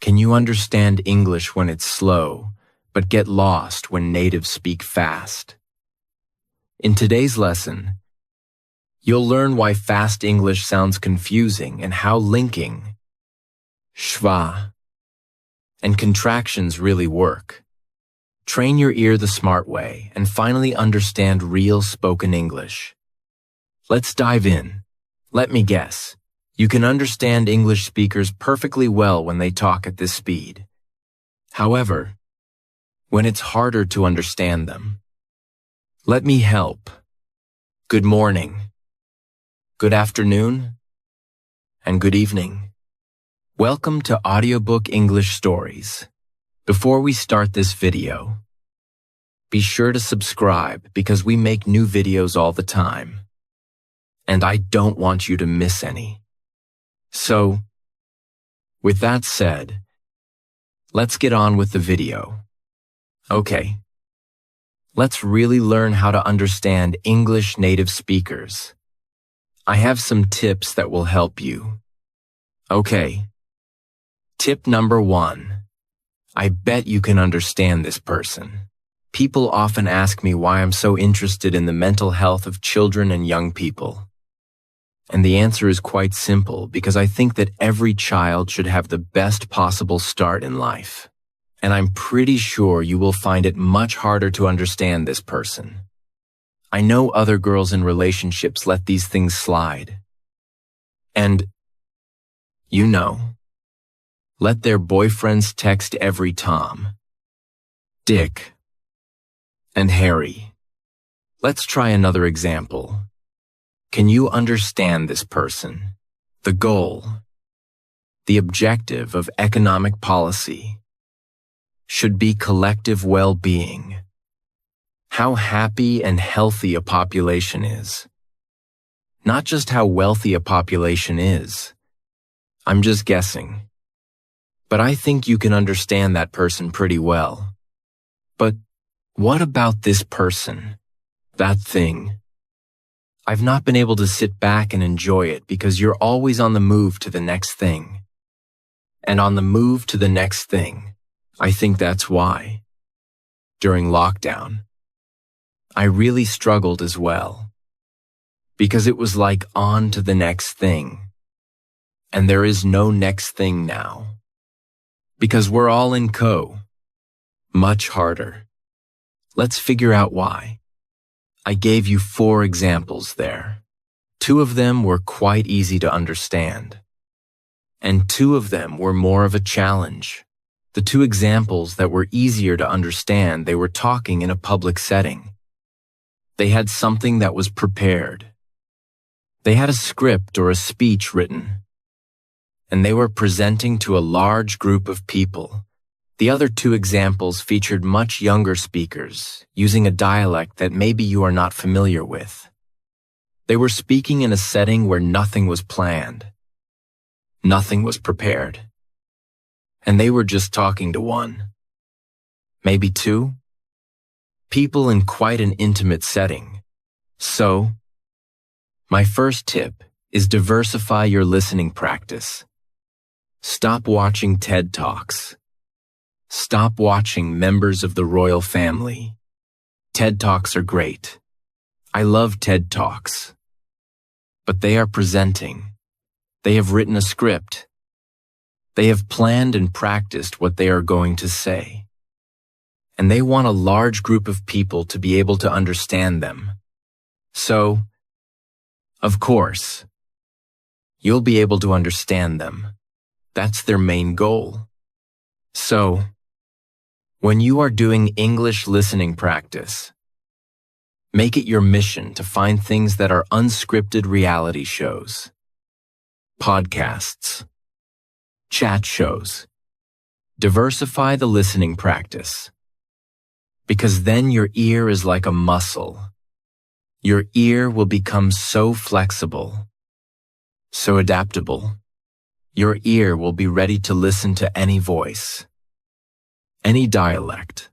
Can you understand English when it's slow, but get lost when natives speak fast? In today's lesson, you'll learn why fast English sounds confusing and how linking, Schwa, and contractions really work. Train your ear the smart way and finally understand real spoken English. Let's dive in. Let me guess. You can understand English speakers perfectly well when they talk at this speed. However, when it's harder to understand them, let me help. Good morning, good afternoon, and good evening. Welcome to Audiobook English Stories. Before we start this video, be sure to subscribe because we make new videos all the time, and I don't want you to miss any. So, with that said, let's get on with the video. Okay, let's really learn how to understand English native speakers. I have some tips that will help you. Okay, tip number 1. I bet you can understand this person. People often ask me why I'm so interested in the mental health of children and young people. And the answer is quite simple, because I think that every child should have the best possible start in life. And I'm pretty sure you will find it much harder to understand this person. I know other girls in relationships let these things slide. And, let their boyfriends text every Tom, Dick, and Harry. Let's try another example. Can you understand this person? The goal, the objective of economic policy should be collective well-being. How happy and healthy a population is. Not just how wealthy a population is. I'm just guessing. But I think you can understand that person pretty well. But what about this person? That thing? I've not been able to sit back and enjoy it because you're always on the move to the next thing. And on the move to the next thing, I think that's why. During lockdown, I really struggled as well. Because it was like on to the next thing. And there is no next thing now. Because we're all in much harder. Let's figure out why. I gave you 4 examples there. 2 of them were quite easy to understand. And 2 of them were more of a challenge. The 2 examples that were easier to understand, they were talking in a public setting. They had something that was prepared. They had a script or a speech written. And they were presenting to a large group of people. The other 2 examples featured much younger speakers, using a dialect that maybe you are not familiar with. They were speaking in a setting where nothing was planned. Nothing was prepared. And they were just talking to 1, maybe 2, people in quite an intimate setting. So, my first tip is diversify your listening practice. Stop watching TED Talks. Stop watching members of the royal family. TED Talks are great. I love TED Talks. But they are presenting. They have written a script. They have planned and practiced what they are going to say. And they want a large group of people to be able to understand them. So, of course, you'll be able to understand them. That's their main goal. So, when you are doing English listening practice, make it your mission to find things that are unscripted reality shows, podcasts, chat shows. Diversify the listening practice. Because then your ear is like a muscle. Your ear will become so flexible, so adaptable. Your ear will be ready to listen to any voice, any dialect.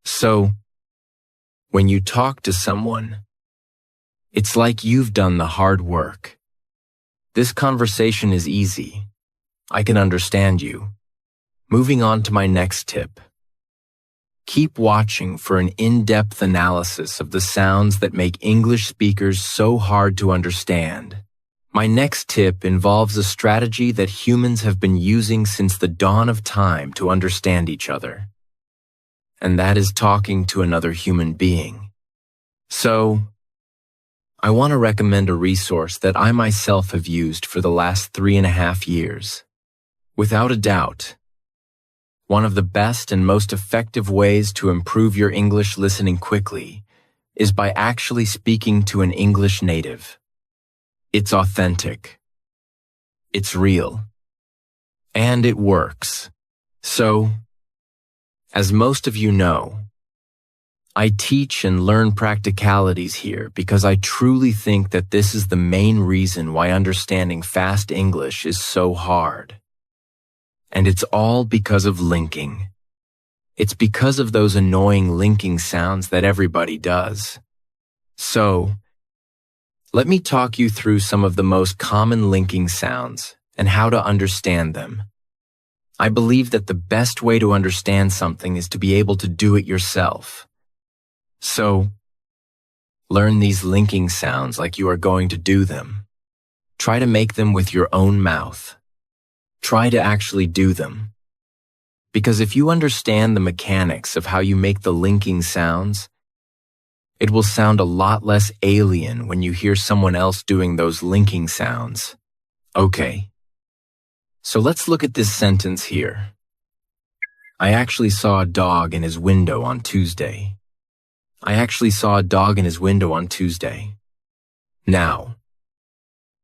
So, when you talk to someone, it's like you've done the hard work. This conversation is easy. I can understand you. Moving on to my next tip. Keep watching for an in-depth analysis of the sounds that make English speakers so hard to understand. My next tip involves a strategy that humans have been using since the dawn of time to understand each other. And that is talking to another human being. So, I want to recommend a resource that I myself have used for the last 3.5 years. Without a doubt, one of the best and most effective ways to improve your English listening quickly is by actually speaking to an English native. It's authentic. It's real. And it works. So, as most of you know, I teach and learn practicalities here because I truly think that this is the main reason why understanding fast English is so hard. And it's all because of linking. It's because of those annoying linking sounds that everybody does. So, let me talk you through some of the most common linking sounds and how to understand them. I believe that the best way to understand something is to be able to do it yourself. So, learn these linking sounds like you are going to do them. Try to make them with your own mouth. Try to actually do them. Because if you understand the mechanics of how you make the linking sounds, it will sound a lot less alien when you hear someone else doing those linking sounds. Okay. So let's look at this sentence here. I actually saw a dog in his window on Tuesday. I actually saw a dog in his window on Tuesday. Now,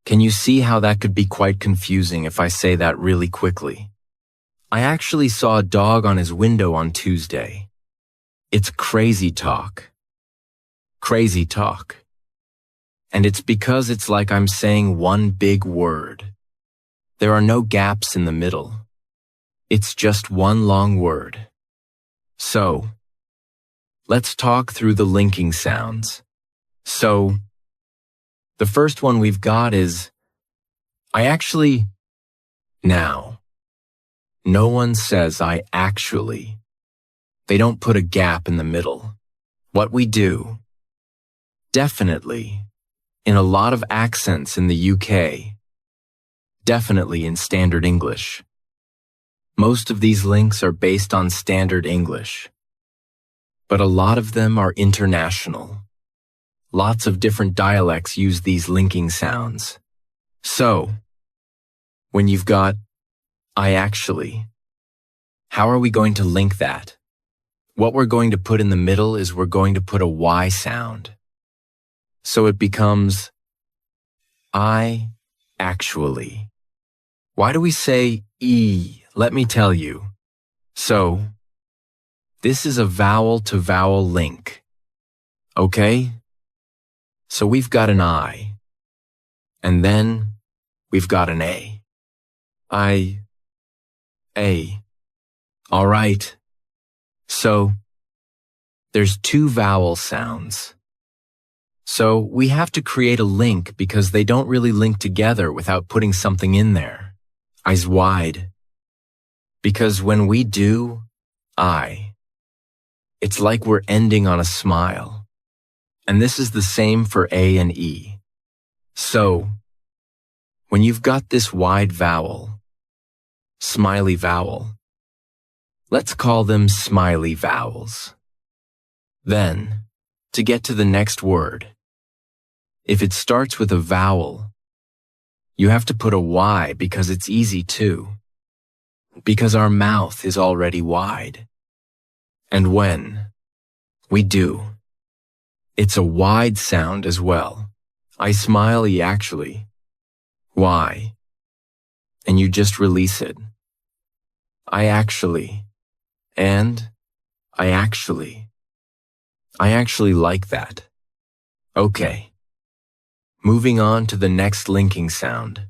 can you see how that could be quite confusing if I say that really quickly? I actually saw a dog on his window on Tuesday. It's crazy talk. Crazy talk. And it's because it's like I'm saying one big word. There are no gaps in the middle. It's just one long word. So, let's talk through the linking sounds. So, the first one we've got is, I actually. Now, no one says I actually. They don't put a gap in the middle. What we do, definitely, in a lot of accents in the UK, definitely in Standard English. Most of these links are based on Standard English, but a lot of them are international. Lots of different dialects use these linking sounds. So, when you've got I actually, how are we going to link that? What we're going to put in the middle is we're going to put a Y sound. So it becomes I actually. Why do we say E? Let me tell you. So, this is a vowel to vowel link. Okay? So we've got an I. And then we've got an A. I. A. All right. So, there's two vowel sounds. So we have to create a link because they don't really link together without putting something in there. Eyes wide. Because when we do I, it's like we're ending on a smile. And this is the same for A and E. So, when you've got this wide vowel, smiley vowel, let's call them smiley vowels. Then, to get to the next word, if it starts with a vowel, you have to put a Y because it's easy too. Because our mouth is already wide. And when we do, it's a wide sound as well. I smiley actually. Y. And you just release it. I actually. And I actually. I actually like that. Okay. Moving on to the next linking sound.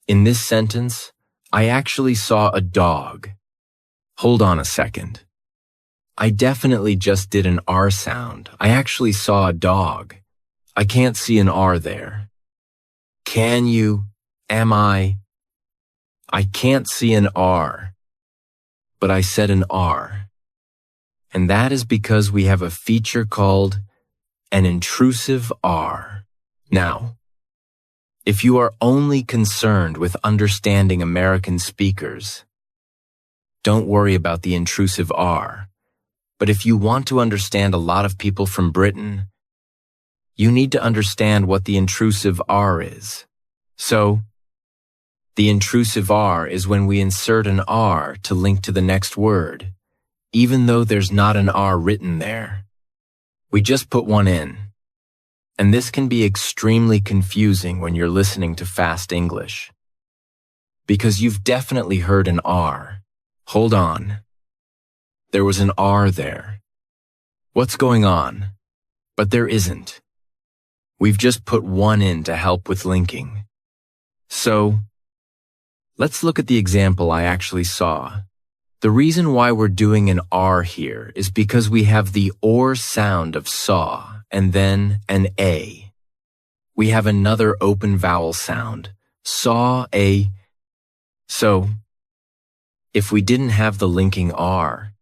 In this sentence, I actually saw a dog. Hold on a second. I definitely just did an R sound. I actually saw a dog. I can't see an R there. Can you? Am I? I can't see an R. but I said an R. And that is because we have a feature called an intrusive R. Now, if you are only concerned with understanding American speakers, don't worry about the intrusive R. But if you want to understand a lot of people from Britain, you need to understand what the intrusive R is. So, the intrusive R is when we insert an R to link to the next word, even though there's not an R written there. We just put one in. And this can be extremely confusing when you're listening to fast English. Because you've definitely heard an R. Hold on. There was an R there. What's going on? But there isn't. We've just put one in to help with linking. So, let's look at the example I actually saw. The reason why we're doing an R here is because we have the OR sound of saw and then an A. We have another open vowel sound, saw, A. So, if we didn't have the linking R,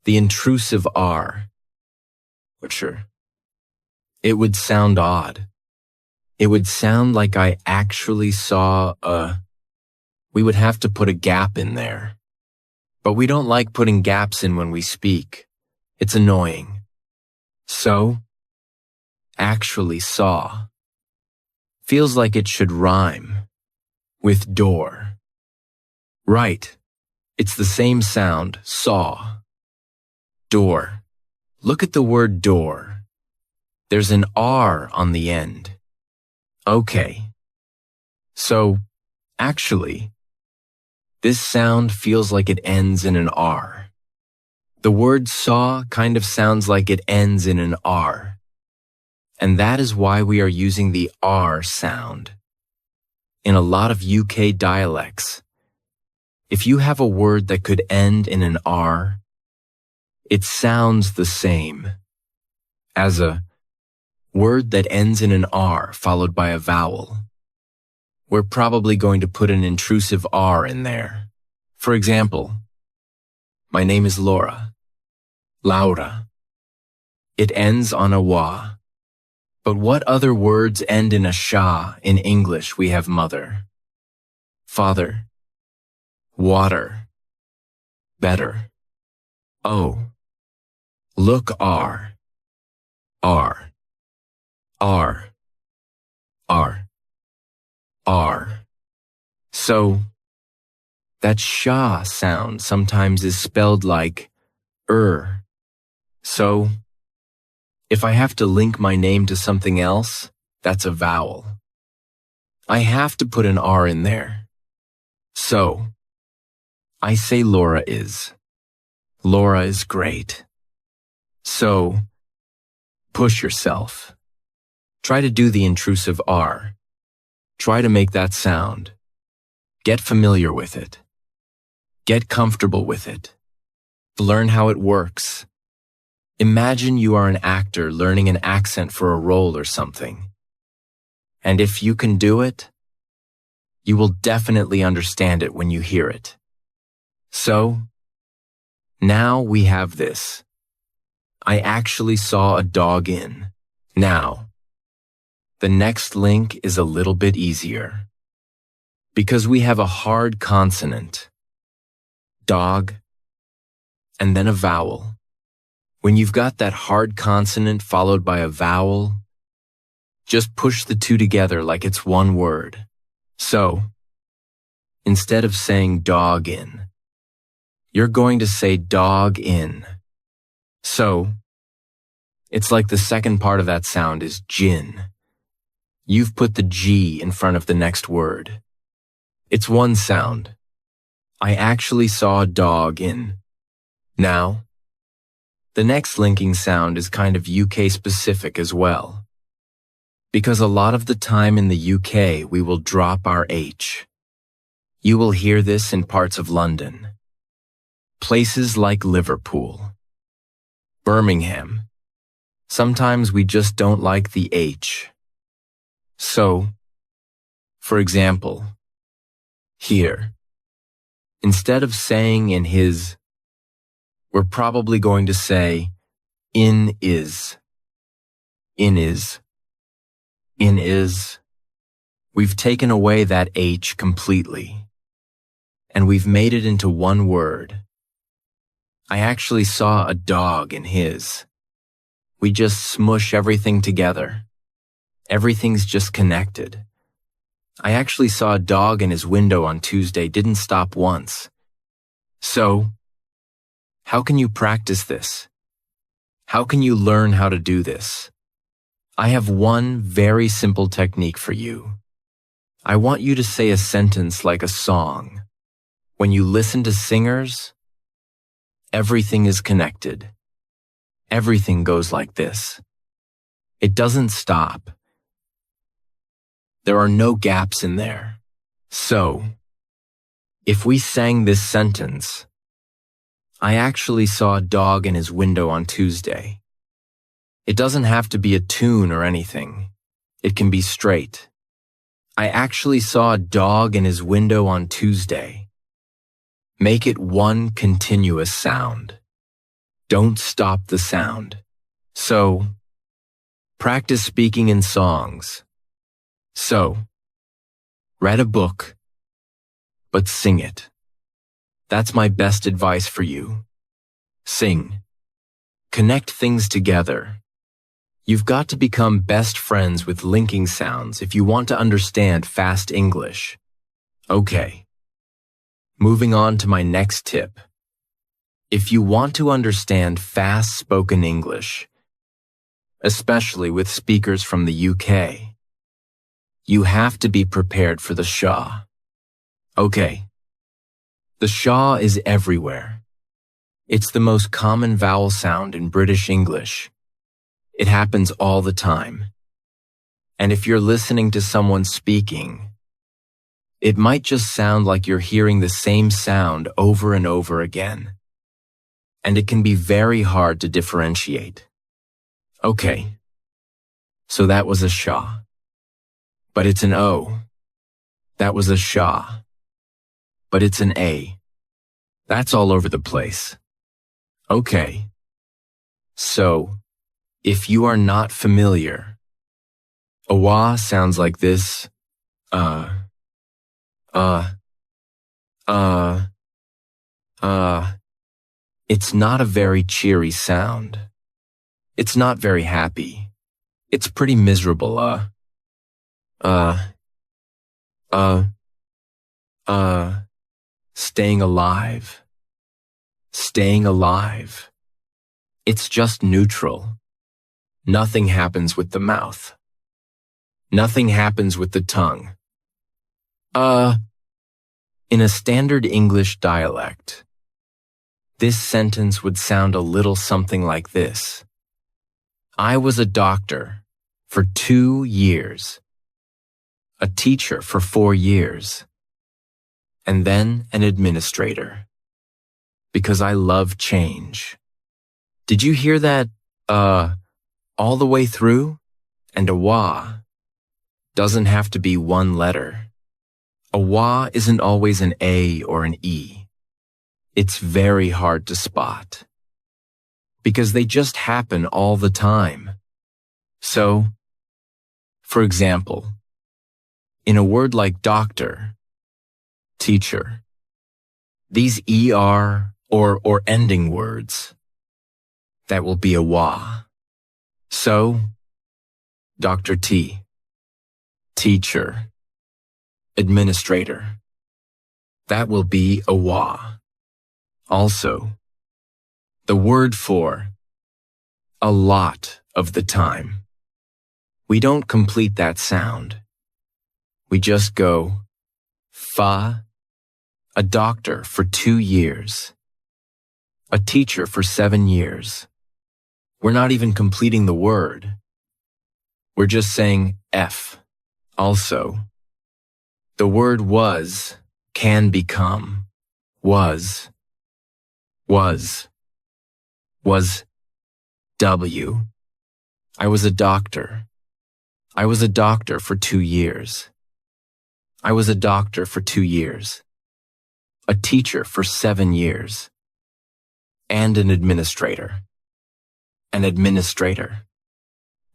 the intrusive R, it would sound odd. It would sound like I actually saw we would have to put a gap in there. But we don't like putting gaps in when we speak. It's annoying. So, actually saw feels like it should rhyme with door. Right. It's the same sound, saw. Door. Look at the word door. There's an R on the end. Okay. So, actually, this sound feels like it ends in an R. The word saw kind of sounds like it ends in an R. And that is why we are using the R sound. In a lot of UK dialects, if you have a word that could end in an R, it sounds the same as a word that ends in an R followed by a vowel. We're probably going to put an intrusive R in there. For example, my name is Laura. Laura. It ends on a wa. But what other words end in a sha in English? We have mother, father, water, better. Oh, look R, R, R, R, R. So, that sha sound sometimes is spelled like So, if I have to link my name to something else, that's a vowel. I have to put an R in there. So, I say Laura is. Laura is great. So, push yourself. Try to do the intrusive R. Try to make that sound. Get familiar with it. Get comfortable with it. Learn how it works. Imagine you are an actor learning an accent for a role or something. And if you can do it, you will definitely understand it when you hear it. So, now we have this. I actually saw a dog in. Now, the next link is a little bit easier. Because we have a hard consonant, dog, and then a vowel. When you've got that hard consonant followed by a vowel, just push the two together like it's one word. So, instead of saying dog in, you're going to say dog in. So, it's like the second part of that sound is gin. You've put the G in front of the next word. It's one sound. I actually saw a dog in. Now, the next linking sound is kind of UK specific as well. Because a lot of the time in the UK we will drop our H. You will hear this in parts of London. Places like Liverpool, Birmingham. Sometimes we just don't like the H. So, for example, here, Instead of saying in his, we're probably going to say in is. In is. In is. We've taken away that H completely, and we've made it into one word. I actually saw a dog in his. We just smush everything together. Everything's just connected. I actually saw a dog in his window on Tuesday, didn't stop once. So, how can you practice this? How can you learn how to do this? I have one very simple technique for you. I want you to say a sentence like a song. When you listen to singers, everything is connected. Everything goes like this. It doesn't stop. There are no gaps in there. So, if we sang this sentence, I actually saw a dog in his window on Tuesday. It doesn't have to be a tune or anything. It can be straight. I actually saw a dog in his window on Tuesday. Make it one continuous sound. Don't stop the sound. So, practice speaking in songs. So, read a book, but sing it. That's my best advice for you. Sing. Connect things together. You've got to become best friends with linking sounds if you want to understand fast English. Okay. Moving on to my next tip. If you want to understand fast spoken English, especially with speakers from the UK, you have to be prepared for the Schwa. Okay. The Schwa is everywhere. It's the most common vowel sound in British English. It happens all the time. And if you're listening to someone speaking, it might just sound like you're hearing the same sound over and over again. And it can be very hard to differentiate. Okay. So that was a Schwa. But it's an O. That was a Schwa. But it's an A. That's all over the place. Okay. So, if you are not familiar, a wa sounds like this, It's not a very cheery sound. It's not very happy. It's pretty miserable, staying alive. Staying alive. It's just neutral. Nothing happens with the mouth. Nothing happens with the tongue. In a standard English dialect, this sentence would sound a little something like this. I was a doctor for 2 years, a teacher for 4 years, and then an administrator, because I love change. Did you hear that, all the way through? And a wa doesn't have to be one letter. A wa isn't always an A or an E. It's very hard to spot, because they just happen all the time. So, for example, in a word like doctor, teacher, these ER or ending words, that will be a wa. So, Dr. T, teacher, administrator, that will be a wa. Also, the word for a lot of the time, we don't complete that sound. We just go fa, a doctor for 2 years, a teacher for 7 years. We're not even completing the word. We're just saying F. Also, the word was can become was W. I was a doctor. I was a doctor for 2 years. I was a doctor for 2 years. a teacher for 7 years, and an administrator. An administrator.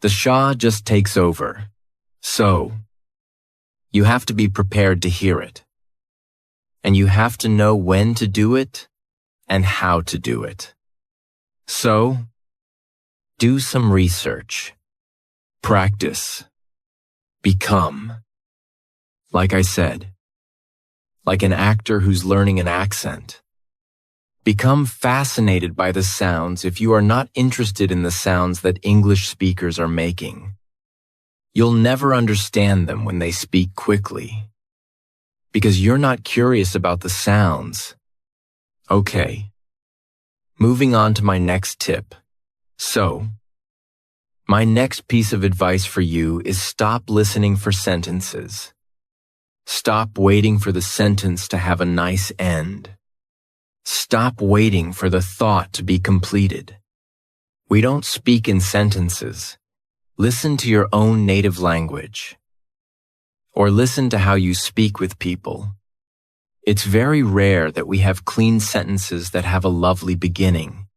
The Schwa just takes over. So, you have to be prepared to hear it. And you have to know when to do it and how to do it. So, do some research. Practice. Become. Like I said, like an actor who's learning an accent. Become fascinated by the sounds if you are not interested in the sounds that English speakers are making. You'll never understand them when they speak quickly, because you're not curious about the sounds. Okay. Moving on to my next tip. So, my next piece of advice for you is stop listening for sentences. Stop waiting for the sentence to have a nice end. Stop waiting for the thought to be completed. We don't speak in sentences. Listen to your own native language. Or listen to how you speak with people. It's very rare that we have clean sentences that have a lovely beginning,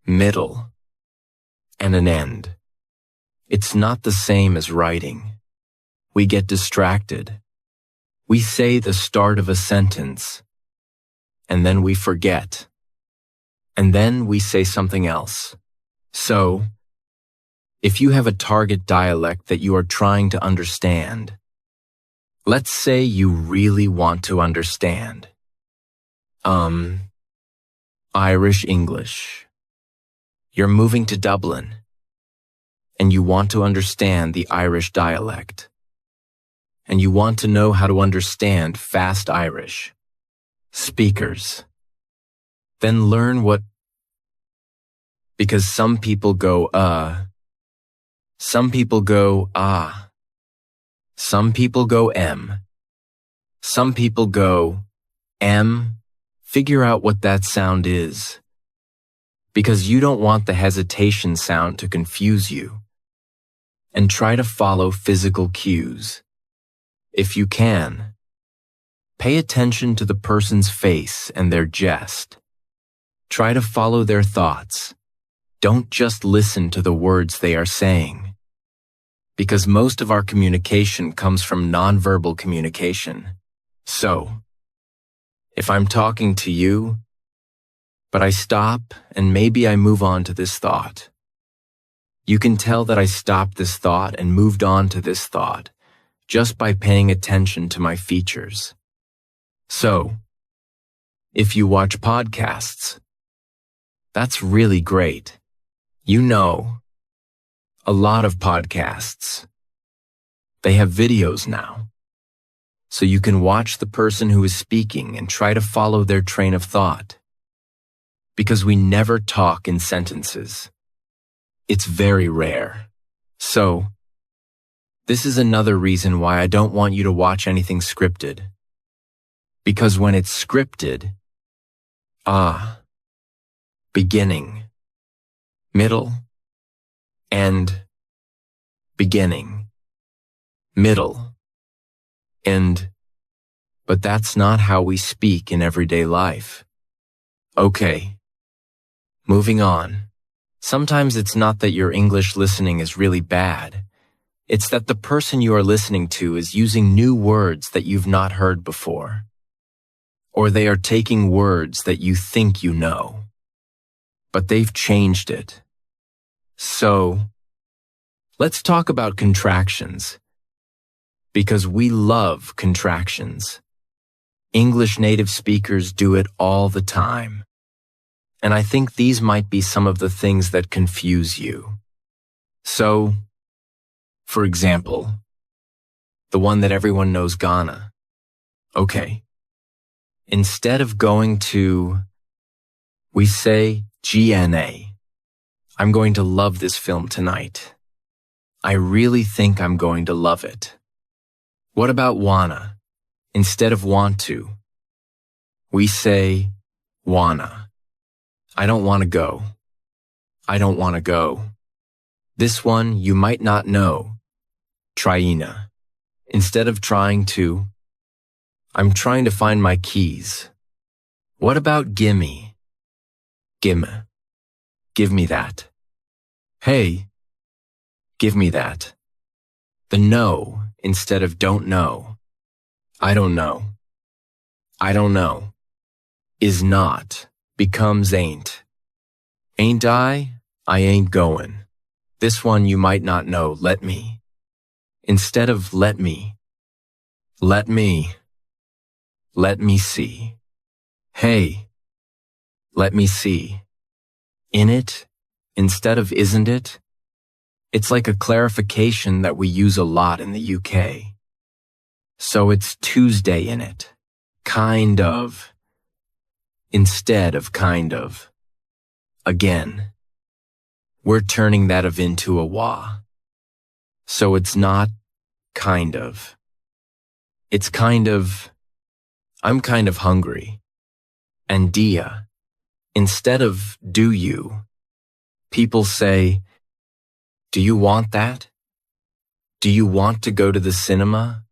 middle, and an end. It's not the same as writing. We get distracted. We say the start of a sentence, and then we forget. And then we say something else. So, if you have a target dialect that you are trying to understand, let's say you really want to understand. Irish English. You're moving to Dublin, and you want to understand the Irish dialect. And you want to know how to understand fast Irish speakers. Then learn because some people go some people go ah, some people go m, some people go m. Figure out what that sound is, because you don't want the hesitation sound to confuse you. And try to follow physical cues. If you can, pay attention to the person's face and their jest. Try to follow their thoughts. Don't just listen to the words they are saying. Because most of our communication comes from nonverbal communication. So, if I'm talking to you, but I stop and maybe I move on to this thought, you can tell that I stopped this thought and moved on to this thought just by paying attention to my features. So, if you watch podcasts, that's really great. You know, a lot of podcasts, they have videos now. So you can watch the person who is speaking and try to follow their train of thought. Because we never talk in sentences. It's very rare. So, this is another reason why I don't want you to watch anything scripted. Because when it's scripted, beginning, middle, end, beginning, middle, end. But that's not how we speak in everyday life. Okay. Moving on. Sometimes it's not that your English listening is really bad. It's that the person you are listening to is using new words that you've not heard before. Or they are taking words that you think you know, but they've changed it. So, let's talk about contractions. Because we love contractions. English native speakers do it all the time. And I think these might be some of the things that confuse you. So, for example, the one that everyone knows, Ghana. Okay. Instead of going to, we say GNA. I'm going to love this film tonight. I really think I'm going to love it. What about wanna? Instead of want to, we say wanna. I don't want to go. I don't want to go. This one you might not know. Tryina. Instead of trying to, I'm trying to find my keys. What about gimme? Gimme. Give me that. Hey, give me that. The no instead of don't know. I don't know. I don't know. Is not becomes ain't. Ain't I ain't going. This one you might not know, let me. Instead of let me. Let me. Let me see. Hey, let me see. In it, instead of isn't it? It's like a clarification that we use a lot in the UK. So it's Tuesday in it. Kind of. Instead of kind of. Again. We're turning that of into a wa. So it's not kind of. It's kind of, I'm kind of hungry. And dia. Instead of do you, people say, do you want that? Do you want to go to the cinema?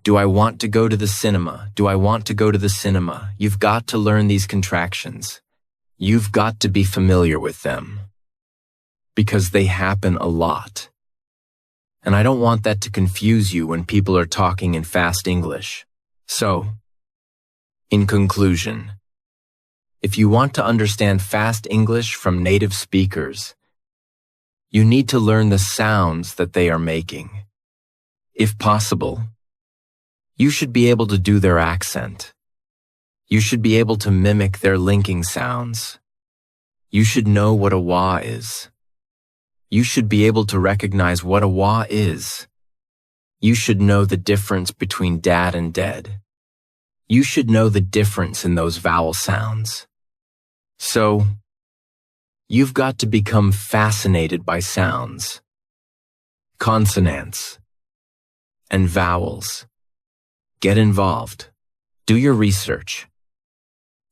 Do I want to go to the cinema? Do I want to go to the cinema? You've got to learn these contractions. You've got to be familiar with them. Because they happen a lot. And I don't want that to confuse you when people are talking in fast English. So, in conclusion, if you want to understand fast English from native speakers, you need to learn the sounds that they are making. If possible, you should be able to do their accent. You should be able to mimic their linking sounds. You should know what a wa is. You should be able to recognize what a wa is. You should know the difference between dad and dead. You should know the difference in those vowel sounds. So, you've got to become fascinated by sounds, consonants, and vowels. Get involved. Do your research.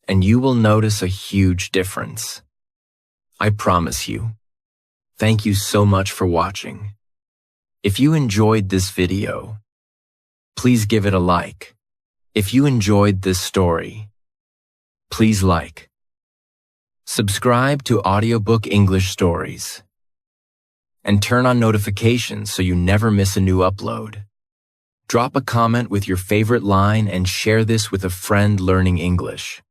And you will notice a huge difference. I promise you. Thank you so much for watching. If you enjoyed this video, please give it a like. If you enjoyed this story, please like. Subscribe to Audiobook English Stories. And turn on notifications so you never miss a new upload. Drop a comment with your favorite line and share this with a friend learning English.